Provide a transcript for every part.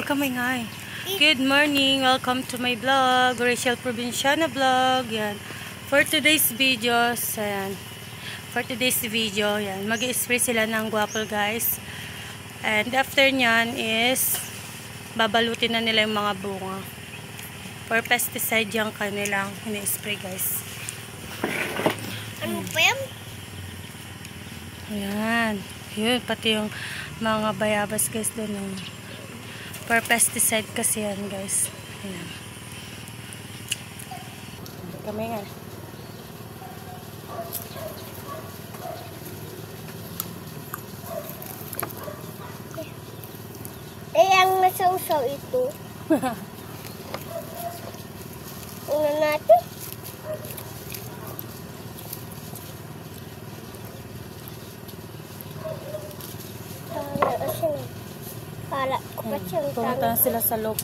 kamay. Good morning. Welcome to my vlog. Rachel Provinciana vlog. Yan. For today's videos, ayan. For today's video, yan. Mag-i-spray sila ng guapol, guys. And after nyan is babalutin na nila yung mga bunga. For pesticide yung kanilang ini-spray, guys. Ano pa yan? Ayan. Yun, pati yung mga bayabas, guys, doon. For pesticide kasi yan, guys. Ayan. Kami nga. Ang nasausaw ito. Una natin. Pala ko pa siyang pumunta sila sa loob.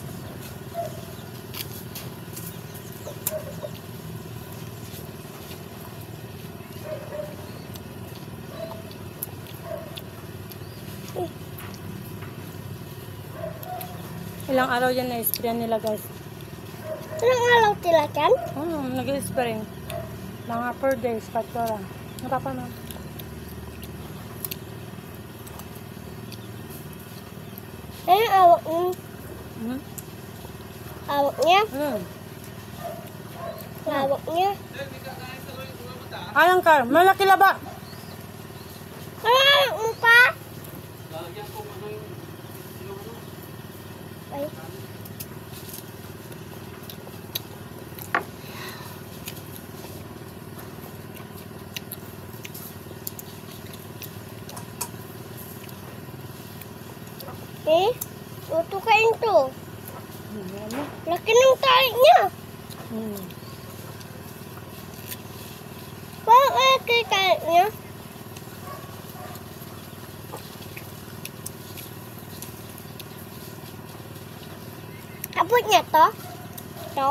Ilang araw yan na-spray nila, guys. Ilang araw sila dyan? Nag-spray. Mga 4 days, 4 oras. Napapa na. Awak niya. Awak niya. Awak niya. Ayang kar, malaki laba. Awak mo pa? Ay. Tutukain to. Laki ng tarik niya. Bakit laki tarik niya? Abot niya to? To?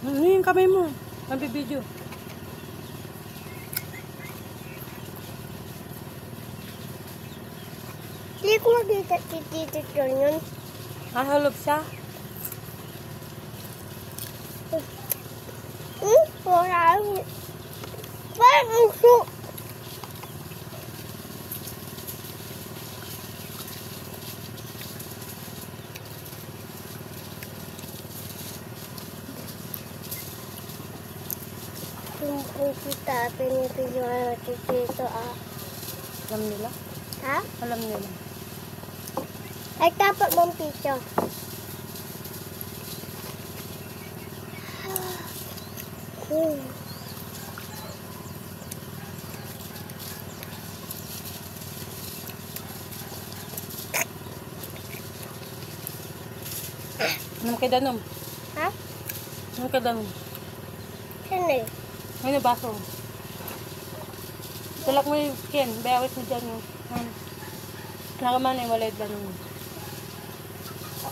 Ano yung kamay mo? Mabibidyo. Hindi ko dito yun. Halop siya. Parang uso. Kung kita pinipidyo dito Alam nila? Ha? Alam nila. Ay, dapat mong picture. Anong kay Danom? Ha? Anong kay Danom? Saan eh? Ano baso? Tulak mo yung skin. Bayawis mo dyan yung... Nakaman yung walid Danom.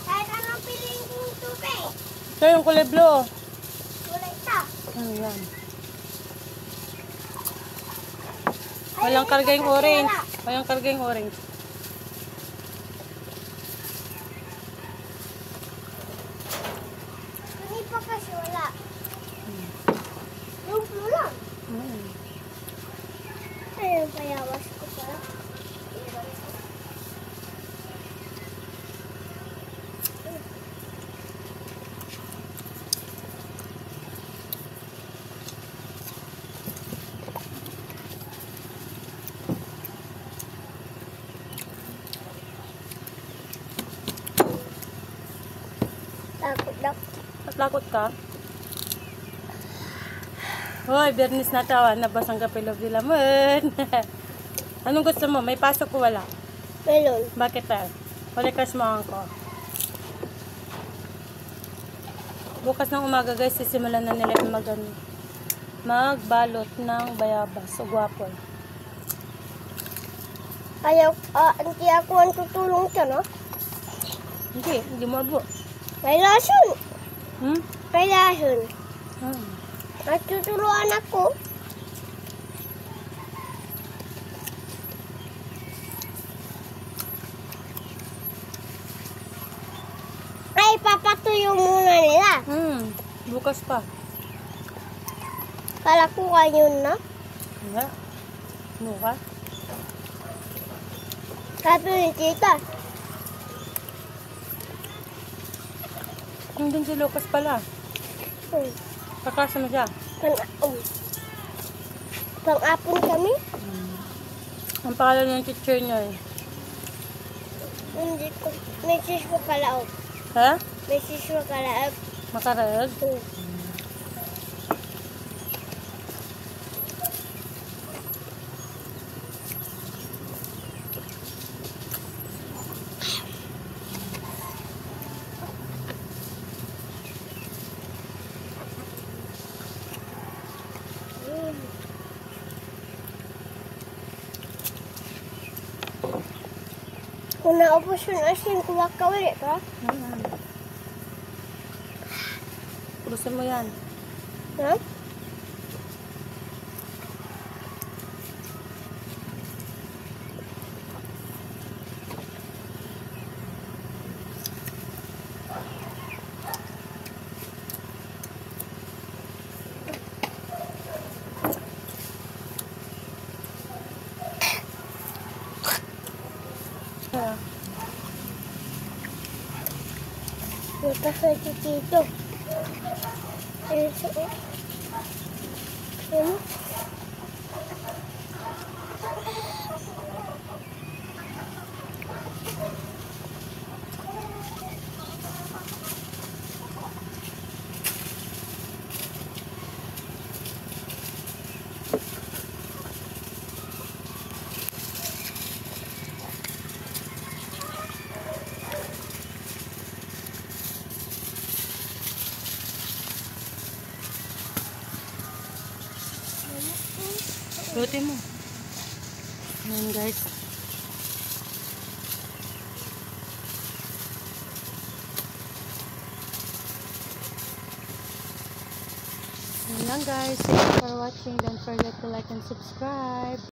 Kahit anong piling yung tubig. Ito yung kulay blue. Kulay ito. Yan. Walang karga yung orange. Walang karga yung orange. Hindi pa kasi wala. Yung blue lang. Ayun, payawas ko pala. Takot daw. Natakot ka? Hoy, Bernis na tawa. Nabasang kapilog nila mo. Anong gusto mo? May pasok ko wala? Melon. Bakit tayo? Palikas mo ako. Bukas ng umaga, guys, sisimulan na nila yung magbalot ng bayabas o guapol. Ayaw, hindi ako ang tutulong siya, no? Hindi mo abo. May lason. Hmm? May lason. Hmm. At tutulungan ako. Bukas pa. Kala ko kayo na. Wala. Bukas. Sabi ni tita. Nandun si Lucas pala. Kaklase mo siya. Pang-apon kami. Ang pangalan ng teacher niya eh. Hindi ko. May sis ko kalaog. Ha? May sis ko kalaog. Makarag? Kung naubos yung asin, kuha ka ulit ha? Pulusin mo yan. Ha? Punta sa tito. Ano? Lutin mo. Ayan guys. Ayan guys. Thank you for watching. Don't forget to like and subscribe.